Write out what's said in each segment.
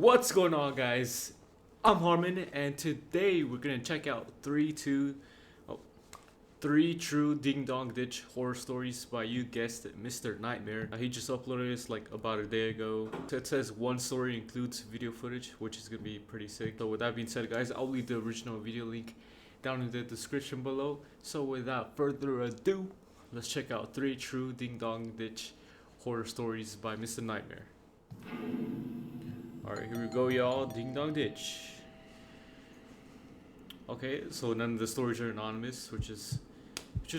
What's going on, guys? I'm Harmon, and today we're gonna check out three true Ding Dong Ditch horror stories by, you guessed it, Mr. Nightmare. He just uploaded this like about a day ago. It says one story includes video footage, which is gonna be pretty sick. So with that being said, guys, I'll leave the original video link down in the description below. So without further ado, let's check out three true Ding Dong Ditch horror stories by Mr. Nightmare. Alright, here we go, y'all. Ding Dong Ditch. Okay, so none of the stories are anonymous, which is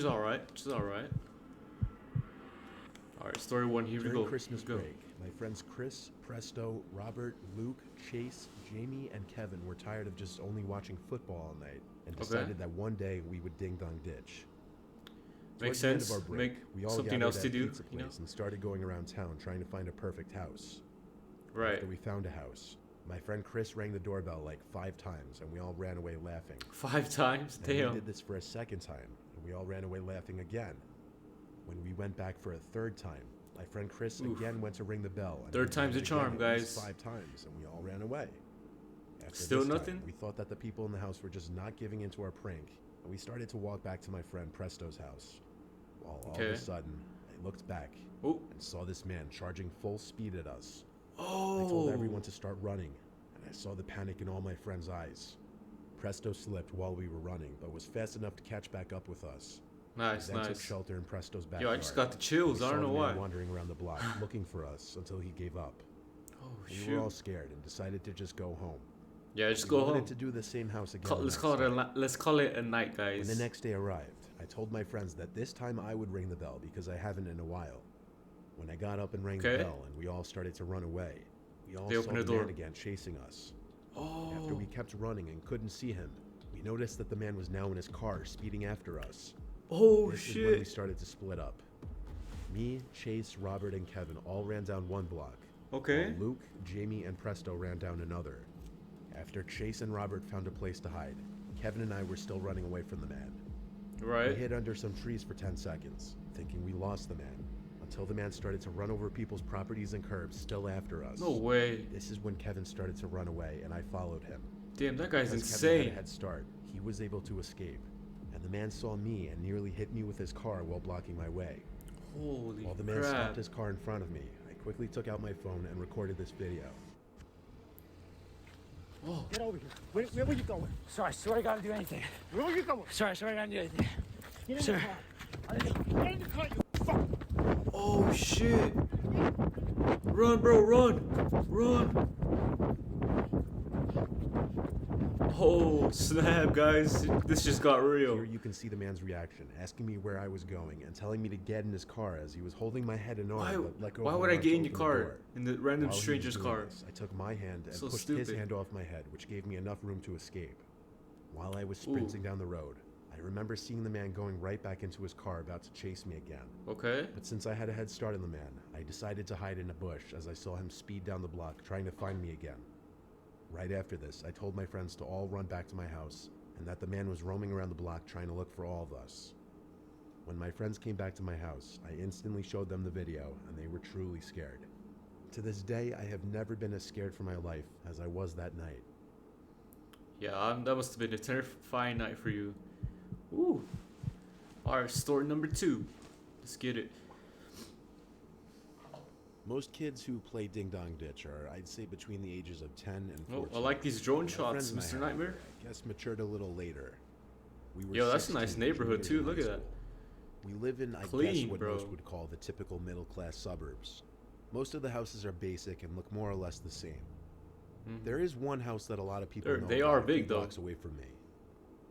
alright. Alright, story one, here we go. During Christmas break, my friends Chris, Presto, Robert, Luke, Chase, Jamie, and Kevin were tired of just only watching football all night and decided that one day we would ding dong ditch. Makes sense. Of our break, we all something else to do, pizza place and started going around town trying to find a perfect house. Right. After we found a house, my friend Chris rang the doorbell like 5 times and we all ran away laughing. 5 times? And Damn. we did this for a second time and we all ran away laughing again. When we went back for a third time, my friend Chris again went to ring the bell. And third time's a charm, guys. 5 times and we all ran away. After Still this nothing? Time, we thought that the people in the house were just not giving into our prank, and we started to walk back to my friend Presto's house. Well, all of a sudden, I looked back and saw this man charging full speed at us. I told everyone to start running, and I saw the panic in all my friends' eyes. Presto slipped while we were running, but was fast enough to catch back up with us. Nice. Took shelter in Presto's backyard. Yo, I just got the chills. I don't know why. Wandering around the block, looking for us until he gave up. We were all scared and decided to just go home. Yeah, just go home. To do the same house again. Let's call it a night, guys. When the next day arrived, I told my friends that this time I would ring the bell because I haven't in a while. When I got up and rang the bell and we all started to run away, we all saw the man again chasing us. After we kept running and couldn't see him, we noticed that the man was now in his car speeding after us. This is when we started to split up. Me, Chase, Robert, and Kevin all ran down one block. While Luke, Jamie, and Presto ran down another. After Chase and Robert found a place to hide, Kevin and I were still running away from the man. We hid under some trees for 10 seconds, thinking we lost the man, until the man started to run over people's properties and curbs, still after us. No way. This is when Kevin started to run away, and I followed him. Damn, that guy's Kevin insane. had a head start, he was able to escape, and the man saw me and nearly hit me with his car while blocking my way. Holy While the man stopped his car in front of me, I quickly took out my phone and recorded this video. Oh. Get over here. Where were you going? Sir, I swear I gotta do anything. Where were you going? Sir, I swear I gotta do anything. Get in the car. Get in the car, you fuck. Oh shit. Run, bro, run. Oh snap, guys. This just got real. Here you can see the man's reaction, asking me where I was going and telling me to get in his car as he was holding my head and arm. Why would I get in your car? In the random stranger's car? I took my hand and pushed his hand off my head, which gave me enough room to escape. While I was sprinting down the road, I remember seeing the man going right back into his car about to chase me again. But since I had a head start on the man, I decided to hide in a bush as I saw him speed down the block trying to find me again. Right after this, I told my friends to all run back to my house and that the man was roaming around the block trying to look for all of us. When my friends came back to my house, I instantly showed them the video and they were truly scared. To this day, I have never been as scared for my life as I was that night. Yeah, that must have been a terrifying night for you. Ooh. Alright, story number 2. Let's get it. Most kids who play Ding Dong Ditch are, I'd say, between the ages of 10 and 14. Oh, I like these drone shots, Mr. Nightmare. I guess matured a little later. Yo, that's a nice neighborhood too. Look at that. We live in, I guess, what most would call the typical middle-class suburbs. Most of the houses are basic and look more or less the same. There is one house that a lot of people know they are big, blocks away from me.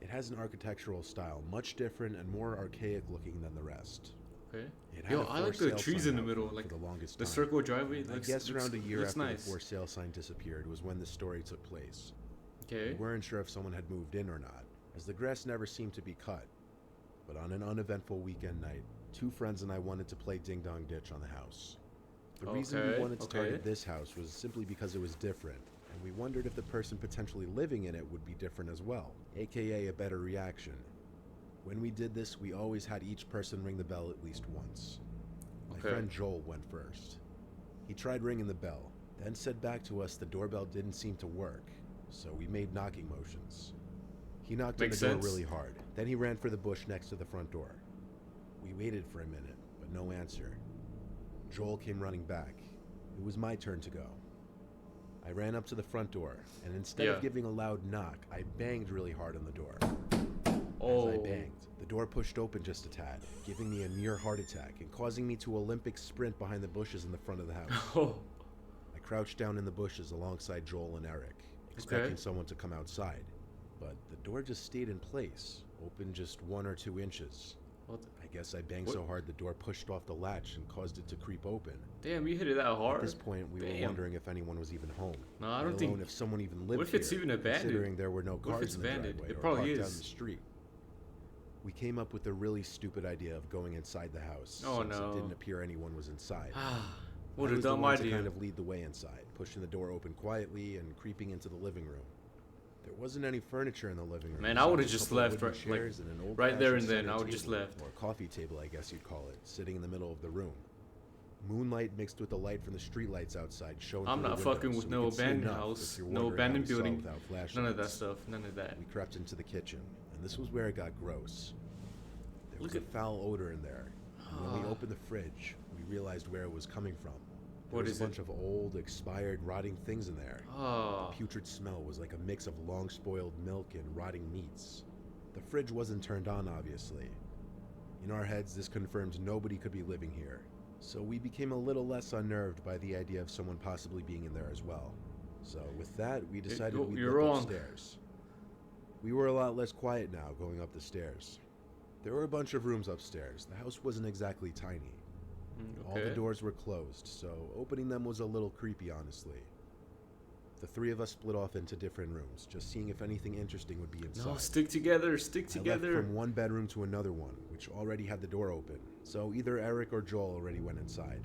It has an architectural style much different and more archaic looking than the rest. Yo, I like the trees in the middle, like the circle driveway. I guess around a year after the for sale sign disappeared was when the story took place. We weren't sure if someone had moved in or not, as the grass never seemed to be cut. But on an uneventful weekend night, 2 friends and I wanted to play Ding Dong Ditch on the house. The reason we wanted to target this house was simply because it was different, and we wondered if the person potentially living in it would be different as well, aka a better reaction. When we did this, we always had each person ring the bell at least once. My friend Joel went first. He tried ringing the bell, then said back to us the doorbell didn't seem to work, so we made knocking motions. He knocked on the door really hard. Then he ran for the bush next to the front door. We waited for a minute, but no answer. Joel came running back. It was my turn to go. I ran up to the front door, and instead of giving a loud knock, I banged really hard on the door. As I banged, the door pushed open just a tad, giving me a near heart attack and causing me to Olympic sprint behind the bushes in the front of the house. I crouched down in the bushes alongside Joel and Eric, expecting someone to come outside, but the door just stayed in place, open just 1 or 2 inches. I guess I banged so hard the door pushed off the latch and caused it to creep open. Damn, you hit it that hard. At this point, we were wondering if anyone was even home. No, I don't think. If someone even lived What if it's even abandoned? Considering there were no cars in the driveway it probably or parked is. down the street. We came up with the really stupid idea of going inside the house. Oh since no! It didn't appear anyone was inside. What a dumb idea! To kind of lead the way inside, pushing the door open quietly and creeping into the living room. There wasn't any furniture in the living room. Man, I would have just left right there and then. I would just left. Or a coffee table, I guess you'd call it, sitting in the middle of the room. Moonlight mixed with the light from the streetlights outside shone I'm not fucking with no abandoned house, no abandoned building, none of that stuff, none of that. We crept into the kitchen, and this was where it got gross. There was a foul odor in there. And when we opened the fridge, we realized where it was coming from. There was a bunch of old, expired, rotting things in there. The putrid smell was like a mix of long-spoiled milk and rotting meats. The fridge wasn't turned on, obviously. In our heads, this confirmed nobody could be living here. So we became a little less unnerved by the idea of someone possibly being in there as well. So with that, we decided we'd look upstairs. We were a lot less quiet now going up the stairs. There were a bunch of rooms upstairs. The house wasn't exactly tiny. All the doors were closed, so opening them was a little creepy, honestly. The 3 of us split off into different rooms, just seeing if anything interesting would be inside. No, stick together, stick together. I left from one bedroom to another one, which already had the door open, so either Eric or Joel already went inside.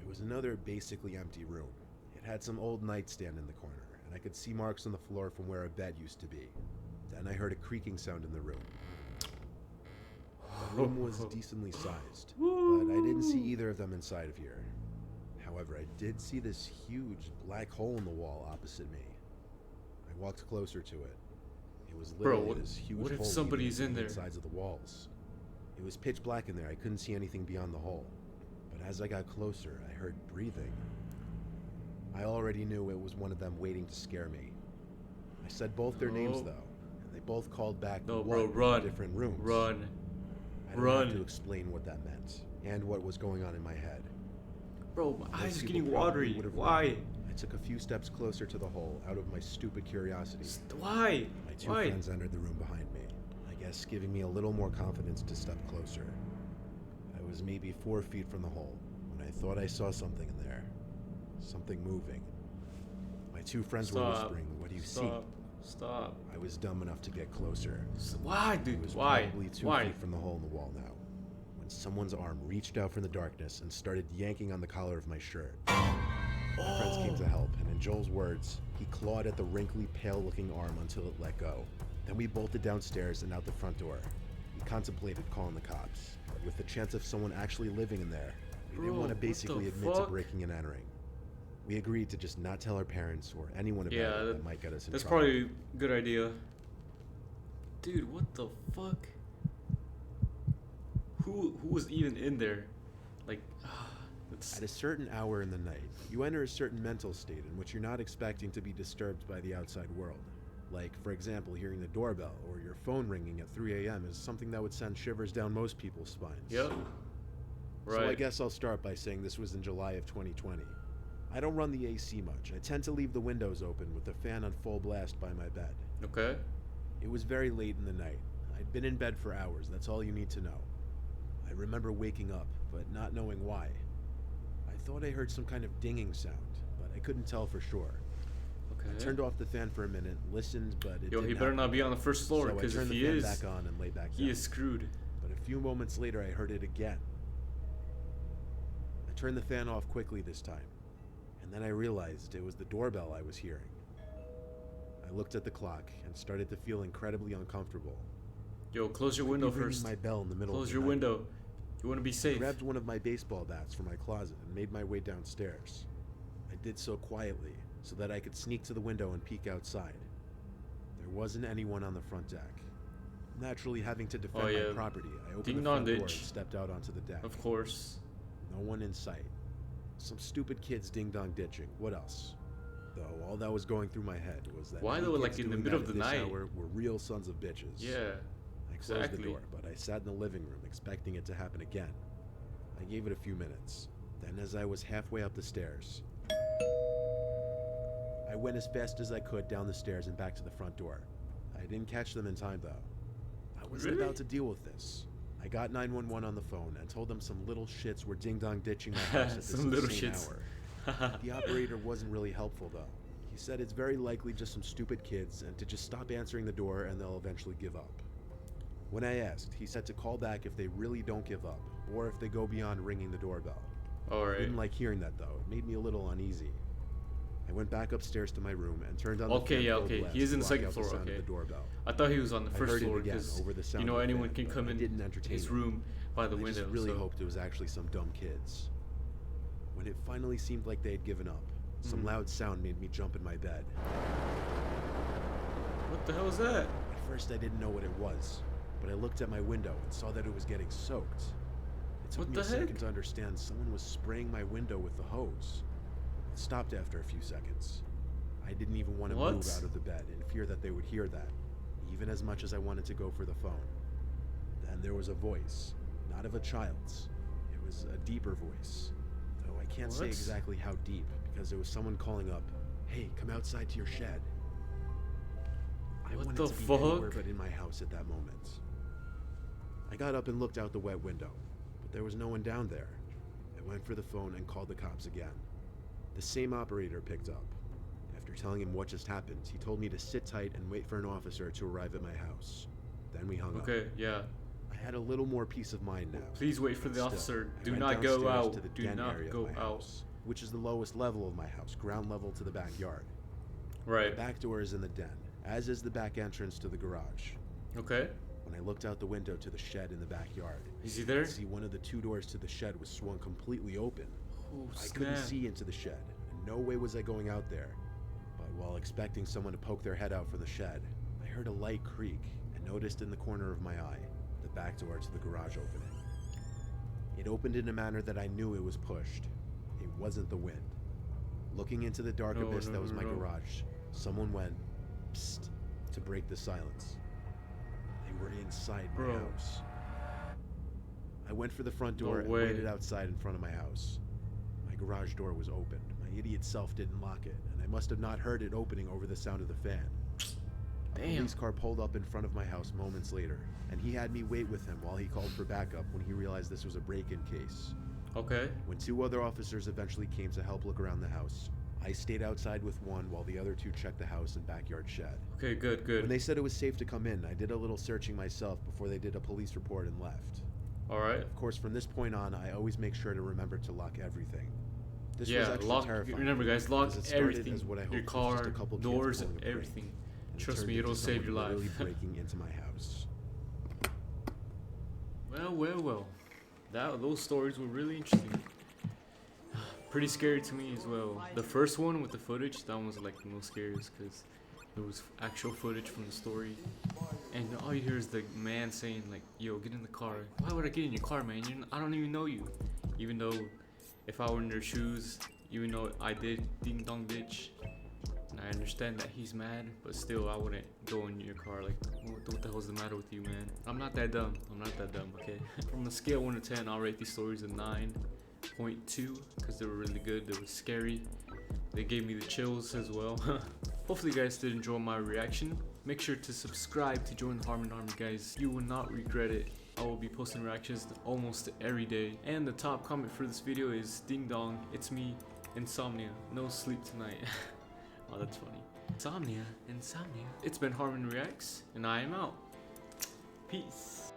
It was another basically empty room. It had some old nightstand in the corner, and I could see marks on the floor from where a bed used to be. Then I heard a creaking sound in the room. The room was decently sized, but I didn't see either of them inside of here. However, I did see this huge black hole in the wall opposite me. I walked closer to it. It was literally this huge hole. What if somebody's in there? The sides of the walls. It was pitch black in there. I couldn't see anything beyond the hole. But as I got closer, I heard breathing. I already knew it was one of them waiting to scare me. I said both their names though, and they both called back in different rooms. Run. I don't have to explain what that meant and what was going on in my head. Bro, my eyes are getting watery. Why? I took a few steps closer to the hole out of my stupid curiosity. Why? My 2 friends entered the room behind me, I guess giving me a little more confidence to step closer. I was maybe 4 feet from the hole when I thought I saw something in there. Something moving. My 2 friends were whispering, "What do you see?" Stop. I was dumb enough to get closer. Why, dude? I was probably 2 feet from the hole in the wall now, when someone's arm reached out from the darkness and started yanking on the collar of my shirt. My friends came to help, and in Joel's words, he clawed at the wrinkly, pale-looking arm until it let go. Then we bolted downstairs and out the front door. We contemplated calling the cops, but with the chance of someone actually living in there, we didn't want to basically admit to breaking and entering. We agreed to just not tell our parents or anyone about it that might get us in trouble. That's probably a good idea. Dude, what the fuck? Who was even in there? Like, at a certain hour in the night, you enter a certain mental state in which you're not expecting to be disturbed by the outside world. Like, for example, hearing the doorbell or your phone ringing at 3 a.m. is something that would send shivers down most people's spines. Yep. Right. So I guess I'll start by saying this was in July of 2020. I don't run the AC much. I tend to leave the windows open with the fan on full blast by my bed. Okay. It was very late in the night. I'd been in bed for hours, that's all you need to know. I remember waking up, but not knowing why. I thought I heard some kind of dinging sound, but I couldn't tell for sure. Okay. I turned off the fan for a minute, listened, but it Yo, didn't he better not be on the first floor, because if he is, back on and lay back he down. is screwed. But a few moments later, I heard it again. I turned the fan off quickly this time, and then I realized it was the doorbell I was hearing. I looked at the clock and started to feel incredibly uncomfortable. Yo, close your window first. My bell in the middle close of your window. You want to be safe. I grabbed one of my baseball bats from my closet and made my way downstairs. I did so quietly so that I could sneak to the window and peek outside. There wasn't anyone on the front deck. Naturally, having to defend my property, I opened the front door and stepped out onto the deck. Of course. No one in sight. Some stupid kids ding-dong ditching. What else? Though all that was going through my head was that why they were like in the middle of the night were real sons of bitches. Yeah. I closed the door, but I sat in the living room expecting it to happen again. I gave it a few minutes. Then as I was halfway up the stairs, I went as fast as I could down the stairs and back to the front door. I didn't catch them in time though. I wasn't about to deal with this. I got 911 on the phone and told them some little shits were ding-dong ditching my house at this insane hour. The operator wasn't really helpful though. He said it's very likely just some stupid kids and to just stop answering the door and they'll eventually give up. When I asked, he said to call back if they really don't give up or if they go beyond ringing the doorbell. Alright. I didn't like hearing that though. It made me a little uneasy. I went back upstairs to my room and turned on the fan full blast He is in the to block second out the floor. sound Okay. of the doorbell. I thought he was on the first floor because you know anyone can come in his room by the window. I just really hoped it was actually some dumb kids. When it finally seemed like they had given up, some loud sound made me jump in my bed. What the hell was that? At first I didn't know what it was, but I looked at my window and saw that it was getting soaked. It took me a second to understand someone was spraying my window with the hose. It stopped after a few seconds. I didn't even want to move out of the bed in fear that they would hear that, even as much as I wanted to go for the phone. Then there was a voice, not of a child's. It was a deeper voice, though I can't say exactly how deep because there was someone calling up, "Hey, come outside to your shed." I wanted to be anywhere but in my house at that moment. I got up and looked out the wet window, but there was no one down there. I went for the phone and called the cops again. The same operator picked up. After telling him what just happened, he told me to sit tight and wait for an officer to arrive at my house. Then we hung up. Okay, yeah. I had a little more peace of mind now. Please wait for the officer. Do not go out. Do not go out. Which is the lowest level of my house, ground level to the backyard. Right. The back door is in the den, as is the back entrance to the garage. Okay. When I looked out the window to the shed in the backyard, is he there? I could see one of the two doors to the shed was swung completely open. Oh, I couldn't see into the shed, and no way was I going out there. But while expecting someone to poke their head out from the shed, I heard a light creak and noticed in the corner of my eye the back door to the garage opening. It opened in a manner that I knew it was pushed. It wasn't the wind. Looking into the dark abyss that was my garage, someone went, "Psst," to break the silence. They were inside my house. I went for the front door and waited outside in front of my house. My garage door was open. My idiot self didn't lock it, and I must have not heard it opening over the sound of the fan. A police car pulled up in front of my house moments later, and he had me wait with him while he called for backup when he realized this was a break-in case. Okay. When two other officers eventually came to help look around the house, I stayed outside with one while the other two checked the house and backyard shed. Okay, good, good. When they said it was safe to come in, I did a little searching myself before they did a police report and left. Alright. Of course, from this point on, I always make sure to remember to lock everything. This yeah, was extra lock. terrifying. Remember, guys, lock everything. Your car, car, doors, everything. Trust me, it'll save your life. Really breaking into my house. Well. Those stories were really interesting. Pretty scary to me as well. The first one with the footage, that one was like the most scariest because there was actual footage from the story. And all you hear is the man saying like, "Yo, get in the car." Why would I get in your car, man? I don't even know you. Even though if I were in their shoes, even though I did ding dong ditch, and I understand that he's mad, but still I wouldn't go in your car like, what the hell's the matter with you, man? I'm not that dumb, okay? From a scale 1 to 10, I'll rate these stories a 9.2 because they were really good, they were scary. They gave me the chills as well. Hopefully you guys did enjoy my reaction. Make sure to subscribe to join the Harmon Army, guys. You will not regret it. I will be posting reactions almost every day. And the top comment for this video is, "Ding dong, it's me, Insomnia. No sleep tonight." Oh, that's funny. Insomnia. It's been HarmonReacts, and I am out. Peace.